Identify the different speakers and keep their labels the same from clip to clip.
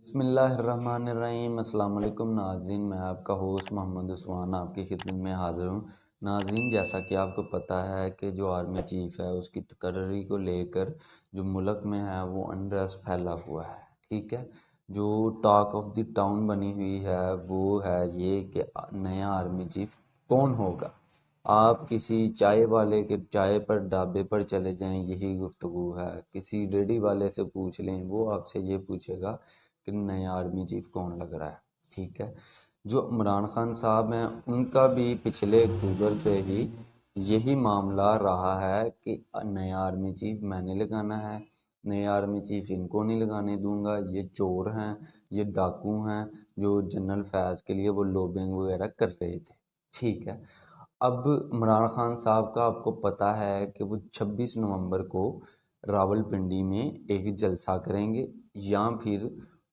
Speaker 1: بسم اللہ الرحمن الرحیم۔ السلام علیکم ناظرین، میں آپ کا ہوسٹ محمد عثمان آپ کی خدمت میں حاضر ہوں۔ ناظرین، جیسا کہ آپ کو پتہ ہے کہ جو آرمی چیف ہے اس کی تقرری کو لے کر جو ملک میں ہے وہ انریسٹ پھیلا ہوا ہے، ٹھیک ہے۔ جو ٹاک آف دی ٹاؤن بنی ہوئی ہے وہ ہے یہ کہ نیا آرمی چیف کون ہوگا۔ آپ کسی چائے والے کے چائے پر ڈھابے پر چلے جائیں، یہی گفتگو ہے۔ کسی ریڈی والے سے پوچھ لیں، وہ آپ سے یہ پوچھے گا کہ نیا آرمی چیف کون لگ رہا ہے، ٹھیک ہے۔ جو عمران خان صاحب ہیں ان کا بھی پچھلے اکتوبر سے ہی یہی معاملہ رہا ہے کہ نیا آرمی چیف میں نے لگانا ہے، نیا آرمی چیف ان کو نہیں لگانے دوں گا، یہ چور ہیں، یہ ڈاکو ہیں، جو جنرل فیض کے لیے وہ لوبنگ وغیرہ کر رہے تھے، ٹھیک ہے۔ اب عمران خان صاحب کا آپ کو پتہ ہے کہ وہ 26 نومبر کو راول پنڈی میں ایک جلسہ کریں گے، یا پھر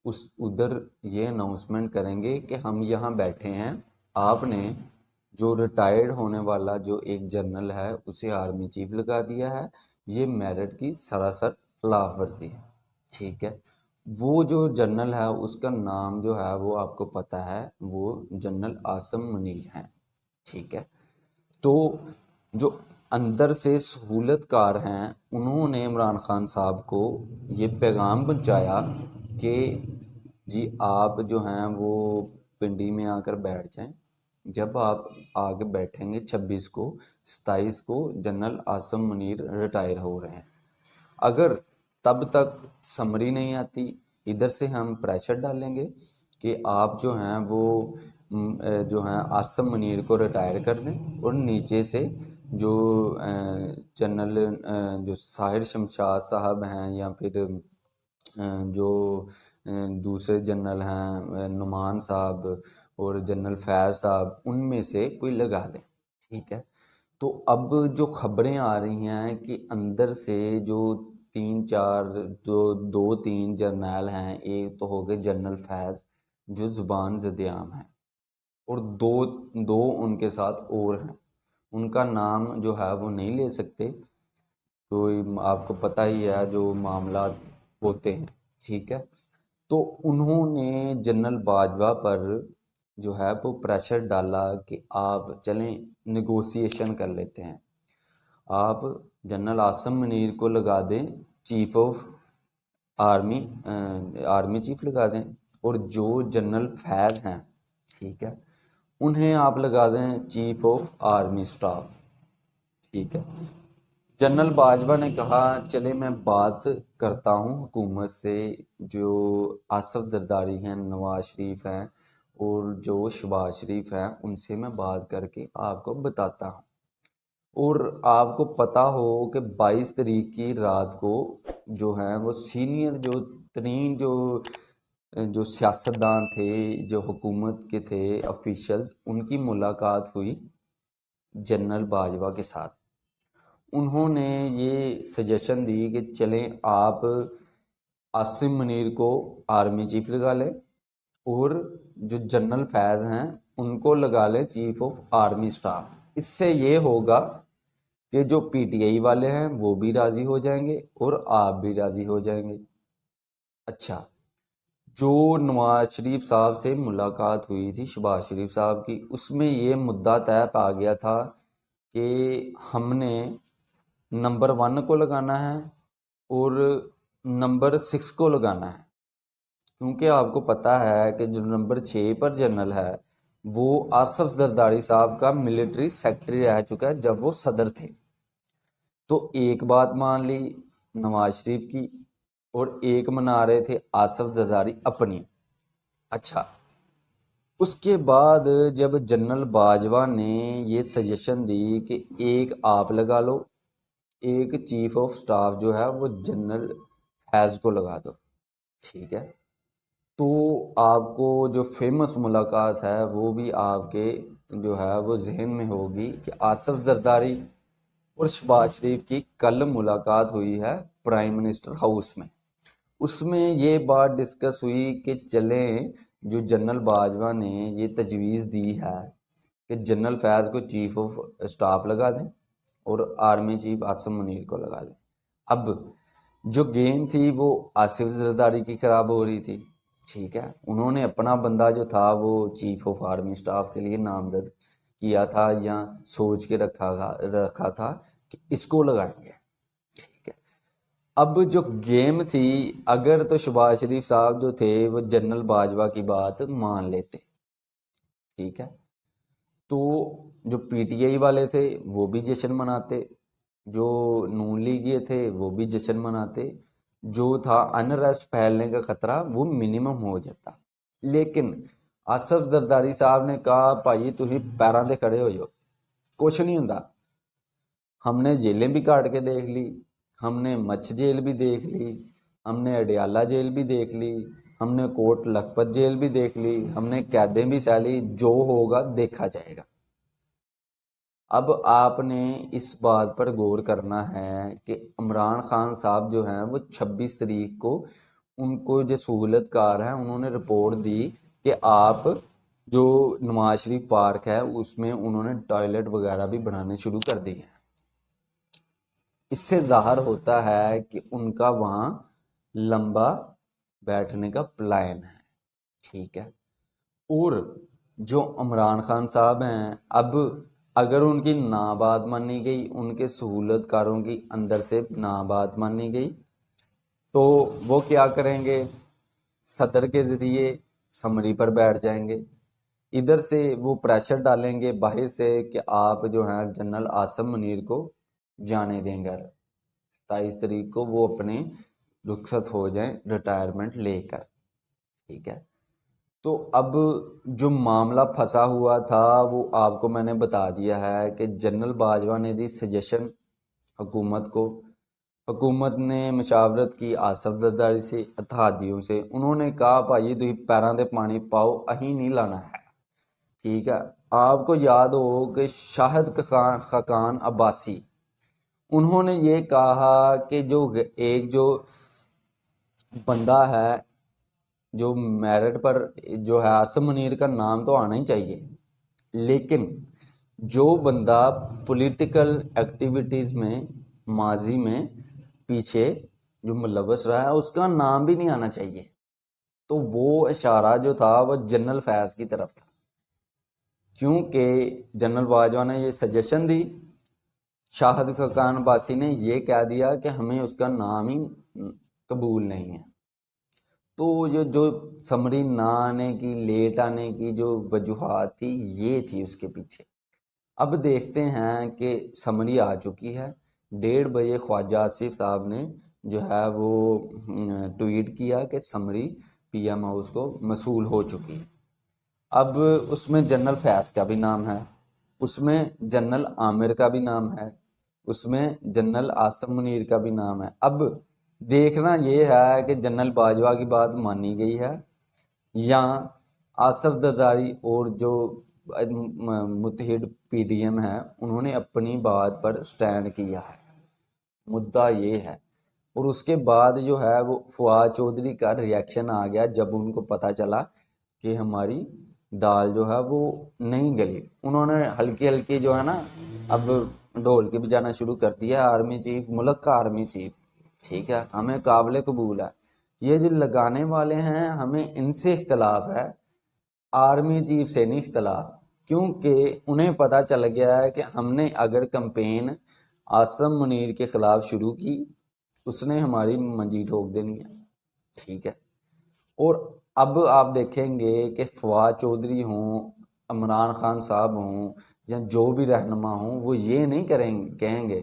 Speaker 1: ادھر یہ اناؤنسمنٹ کریں گے کہ ہم یہاں بیٹھے ہیں، آپ نے جو ریٹائرڈ ہونے والا جو ایک جنرل ہے اسے آرمی چیف لگا دیا ہے، یہ میرٹ کی سراسر خلاف ورزی ہے، ٹھیک ہے۔ وہ جو جنرل ہے اس کا نام جو ہے وہ آپ کو پتہ ہے، وہ جنرل عاصم منیر ہیں، ٹھیک ہے۔ تو جو اندر سے سہولت کار ہیں انہوں نے عمران خان صاحب کو یہ پیغام پہنچایا کہ جی آپ جو ہیں وہ پنڈی میں آ کر بیٹھ جائیں، جب آپ آگے بیٹھیں گے 26 کو 27 کو جنرل عاصم منیر ریٹائر ہو رہے ہیں، اگر تب تک سمری نہیں آتی ادھر سے ہم پریشر ڈالیں گے کہ آپ جو ہیں وہ جو ہیں عاصم منیر کو ریٹائر کر دیں، اور نیچے سے جو جنرل جو ساحر شمشاد صاحب ہیں یا پھر جو دوسرے جنرل ہیں نعمان صاحب اور جنرل فیض صاحب، ان میں سے کوئی لگا دیں، ٹھیک ہے۔ تو اب جو خبریں آ رہی ہیں کہ اندر سے جو دو تین جرنیل ہیں، ایک تو ہو گئے جنرل فیض جو زبان زدیام ہیں، اور دو ان کے ساتھ اور ہیں، ان کا نام جو ہے وہ نہیں لے سکتے، کوئی آپ کو پتہ ہی ہے جو معاملات ہوتے ہیں، ٹھیک ہے۔ تو انہوں نے جنرل باجوہ پر جو ہے وہ پریشر ڈالا کہ آپ چلیں نیگوسیشن کر لیتے ہیں، آپ جنرل عاصم منیر کو لگا دیں چیف آف آرمی چیف لگا دیں، اور جو جنرل فیض ہیں، ٹھیک ہے، انہیں آپ لگا دیں چیف آف آرمی سٹاف، ٹھیک ہے۔ جنرل باجوہ نے کہا چلے میں بات کرتا ہوں حکومت سے، جو آصف زرداری ہیں، نواز شریف ہیں اور جو شہباز شریف ہیں، ان سے میں بات کر کے آپ کو بتاتا ہوں۔ اور آپ کو پتہ ہو کہ 22 تاریخ کی رات کو جو ہیں وہ سینئر جو ترین جو سیاستدان تھے، جو حکومت کے تھے آفیشلز، ان کی ملاقات ہوئی جنرل باجوہ کے ساتھ۔ انہوں نے یہ سجیشن دی کہ چلیں آپ عاصم منیر کو آرمی چیف لگا لیں، اور جو جنرل فیض ہیں ان کو لگا لیں چیف آف آرمی سٹاف۔ اس سے یہ ہوگا کہ جو پی ٹی آئی والے ہیں وہ بھی راضی ہو جائیں گے اور آپ بھی راضی ہو جائیں گے۔ اچھا، جو نواز شریف صاحب سے ملاقات ہوئی تھی شہباز شریف صاحب کی، اس میں یہ مدعا طے پا گیا تھا کہ ہم نے نمبر 1 کو لگانا ہے اور نمبر 6 کو لگانا ہے، کیونکہ آپ کو پتہ ہے کہ جو نمبر 6 پر جنرل ہے وہ آصف زرداری صاحب کا ملٹری سیکٹری رہ چکا ہے جب وہ صدر تھے۔ تو ایک بات مان لی نواز شریف کی اور ایک منا رہے تھے آصف زرداری اپنی۔ اچھا، اس کے بعد جب جنرل باجوہ نے یہ سجیشن دی کہ ایک آپ لگا لو، ایک چیف آف سٹاف جو ہے وہ جنرل فیض کو لگا دو، ٹھیک ہے، تو آپ کو جو فیمس ملاقات ہے وہ بھی آپ کے جو ہے وہ ذہن میں ہوگی کہ آصف زرداری اور شہباز شریف کی کل ملاقات ہوئی ہے پرائم منسٹر ہاؤس میں۔ اس میں یہ بات ڈسکس ہوئی کہ چلیں جو جنرل باجوہ نے یہ تجویز دی ہے کہ جنرل فیض کو چیف آف سٹاف لگا دیں اور آرمی چیف عاصم منیر کو لگا دیں۔ اب جو گیم تھی وہ آصف زرداری کی خراب ہو رہی تھی، ٹھیک ہے، انہوں نے اپنا بندہ جو تھا وہ چیف آف آرمی اسٹاف کے لیے نامزد کیا تھا یا سوچ کے رکھا تھا کہ اس کو لگائیں گے، ٹھیک ہے۔ اب جو گیم تھی، اگر تو شہباز شریف صاحب جو تھے وہ جنرل باجوہ کی بات مان لیتے، ٹھیک ہے، تو جو پی ٹی آئی والے تھے وہ بھی جشن مناتے، جو نون لیگی تھے وہ بھی جشن مناتے، جو تھا انریسٹ پھیلنے کا خطرہ وہ منیمم ہو جاتا۔ لیکن آصف زرداری صاحب نے کہا بھائی تھی پیراں تے کھڑے ہو جاؤ، کچھ نہیں ہوندا۔ ہم نے جیلیں بھی کاٹ کے دیکھ لی، ہم نے مچھ جیل بھی دیکھ لی، ہم نے اڈیالہ جیل بھی دیکھ لی، ہم نے کوٹ لکھپت جیل بھی دیکھ لی، ہم نے قیدیں بھی سہ لی، جو ہوگا دیکھا جائے گا۔ اب آپ نے اس بات پر غور کرنا ہے کہ عمران خان صاحب جو ہیں وہ 26 تاریخ کو ان کو جو سہولت کار ہیں انہوں نے رپورٹ دی کہ آپ جو نواز شریف پارک ہے اس میں انہوں نے ٹوائلٹ وغیرہ بھی بنانے شروع کر دی ہیں۔ اس سے ظاہر ہوتا ہے کہ ان کا وہاں لمبا بیٹھنے کا پلان ہے، ٹھیک ہے۔ اور جو عمران خان صاحب ہیں، اب اگر ان کی نا بات مانی گئی، ان کے سہولت کاروں کی اندر سے نا بات مانی گئی، تو وہ کیا کریں گے؟ صدر کے ذریعے سمری پر بیٹھ جائیں گے، ادھر سے وہ پریشر ڈالیں گے باہر سے کہ آپ جو ہیں جنرل عاصم منیر کو جانے دیں گے، 27 تاریخ کو وہ اپنے رخصت ہو جائیں ریٹائرمنٹ لے کر، ٹھیک ہے۔ تو اب جو معاملہ پھنسا ہوا تھا وہ آپ کو میں نے بتا دیا ہے کہ جنرل باجوہ نے دی سجیشن حکومت کو، حکومت نے مشاورت کی آصف زرداری سے، اتحادیوں سے، انہوں نے کہا بھائی تھی پیراں تے پانی پاؤ، اہیں نہیں لانا ہے، ٹھیک ہے۔ آپ کو یاد ہو کہ شاہد خاقان عباسی انہوں نے یہ کہا کہ جو ایک جو بندہ ہے جو میرٹ پر جو ہے عاصم منیر کا نام تو آنا ہی چاہیے، لیکن جو بندہ پولیٹیکل ایکٹیویٹیز میں ماضی میں پیچھے جو ملوث رہا ہے اس کا نام بھی نہیں آنا چاہیے۔ تو وہ اشارہ جو تھا وہ جنرل فیض کی طرف تھا، کیونکہ جنرل باجوہ نے یہ سجیشن دی، شاہد خاقان عباسی نے یہ کہہ دیا کہ ہمیں اس کا نام ہی قبول نہیں ہے۔ تو یہ جو سمری نہ آنے کی، لیٹ آنے کی جو وجوہات تھی یہ تھی اس کے پیچھے۔ اب دیکھتے ہیں کہ سمری آ چکی ہے، 1:30 بجے خواجہ آصف صاحب نے جو ہے وہ ٹویٹ کیا کہ سمری پی ایم ہاؤس کو موصول ہو چکی ہے۔ اب اس میں جنرل فیض کا بھی نام ہے، اس میں جنرل عامر کا بھی نام ہے، اس میں جنرل عاصم منیر کا بھی نام ہے۔ اب دیکھنا یہ ہے کہ جنرل باجوہ کی بات مانی گئی ہے یا آصف زرداری اور جو متحد پی ڈی ایم ہے انہوں نے اپنی بات پر سٹینڈ کیا ہے، مدعا یہ ہے۔ اور اس کے بعد جو ہے وہ فواد چودھری کا ریاکشن آ گیا جب ان کو پتہ چلا کہ ہماری دال جو ہے وہ نہیں گلی، انہوں نے ہلکی ہلکی جو ہے نا اب ڈھول کے بجانا شروع کر دیا، آرمی چیف، ملک کا آرمی چیف، ٹھیک ہے، ہمیں قابل قبول ہے۔ یہ جو لگانے والے ہیں ہمیں ان سے اختلاف ہے، آرمی چیف سے نہیں اختلاف، کیونکہ انہیں پتہ چل گیا ہے کہ ہم نے اگر کمپین عاصم منیر کے خلاف شروع کی اس نے ہماری منجی ٹھوک دینی ہے، ٹھیک ہے۔ اور اب آپ دیکھیں گے کہ فواد چودھری ہوں، عمران خان صاحب ہوں یا جو بھی رہنما ہوں وہ یہ نہیں کہیں گے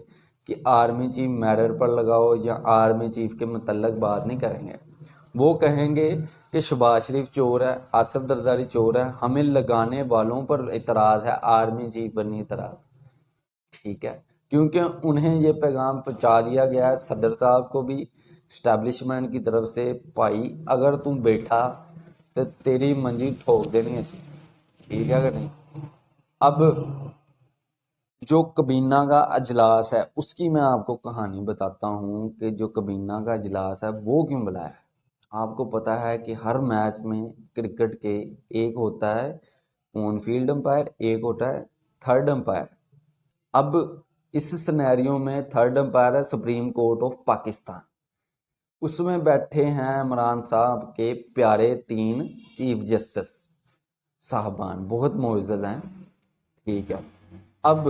Speaker 1: کہ آرمی چیف میرر پر لگاؤ یا آرمی چیف کے متعلق بات نہیں کریں گے، وہ کہیں گے کہ شہباز شریف چور ہے، آصف زرداری چور ہے، ہمیں لگانے والوں پر اعتراض ہے، آرمی چیف پر نہیں اعتراض، ٹھیک ہے۔ کیونکہ انہیں یہ پیغام پہنچا دیا گیا ہے صدر صاحب کو بھی اسٹیبلشمنٹ کی طرف سے، بھائی اگر تم بیٹھا تو تیری منجی ٹھوک دینی ہے، ٹھیک ہے کہ نہیں۔ اب جو کابینہ کا اجلاس ہے اس کی میں آپ کو کہانی بتاتا ہوں کہ جو کابینہ کا اجلاس ہے وہ کیوں بلایا ہے۔ آپ کو پتہ ہے کہ ہر میچ میں کرکٹ کے ایک ہوتا ہے آن فیلڈ امپائر، ایک ہوتا ہے تھرڈ امپائر۔ اب اس سنیریو میں تھرڈ امپائر ہے سپریم کورٹ آف پاکستان، اس میں بیٹھے ہیں عمران صاحب کے پیارے 3 چیف جسٹس صاحبان، بہت معزز ہیں، ٹھیک ہے۔ اب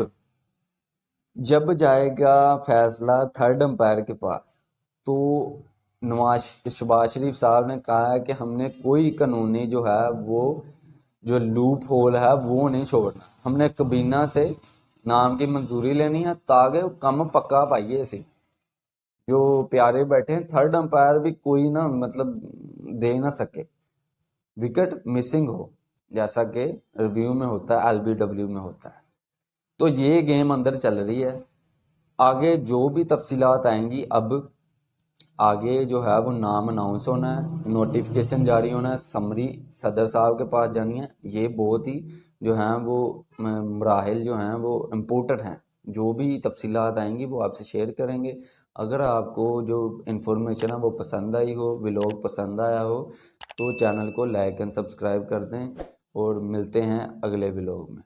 Speaker 1: جب جائے گا فیصلہ 3rd امپائر کے پاس، تو شہباز شریف صاحب نے کہا ہے کہ ہم نے کوئی قانونی جو ہے وہ جو لوپ ہول ہے وہ نہیں چھوڑنا، ہم نے کابینہ سے نام کی منظوری لینی ہے تاکہ کم پکا پائیے اسی جو پیارے بیٹھے ہیں 3rd امپائر بھی کوئی نہ مطلب دے نہ سکے، وکٹ مسنگ ہو، جیسا کہ ریویو میں ہوتا ہے، LBW میں ہوتا ہے۔ تو یہ گیم اندر چل رہی ہے، آگے جو بھی تفصیلات آئیں گی، اب آگے جو ہے وہ نام اناؤنس ہونا ہے، نوٹیفیکیشن جاری ہونا ہے، سمری صدر صاحب کے پاس جانی ہے، یہ بہت ہی جو ہیں وہ مراحل جو ہیں وہ امپورٹنٹ ہیں، جو بھی تفصیلات آئیں گی وہ آپ سے شیئر کریں گے۔ اگر آپ کو جو انفارمیشن ہے وہ پسند آئی ہو، ولاگ پسند آیا ہو، تو چینل کو لائک اینڈ سبسکرائب کر دیں، اور ملتے ہیں اگلے ولاگ میں۔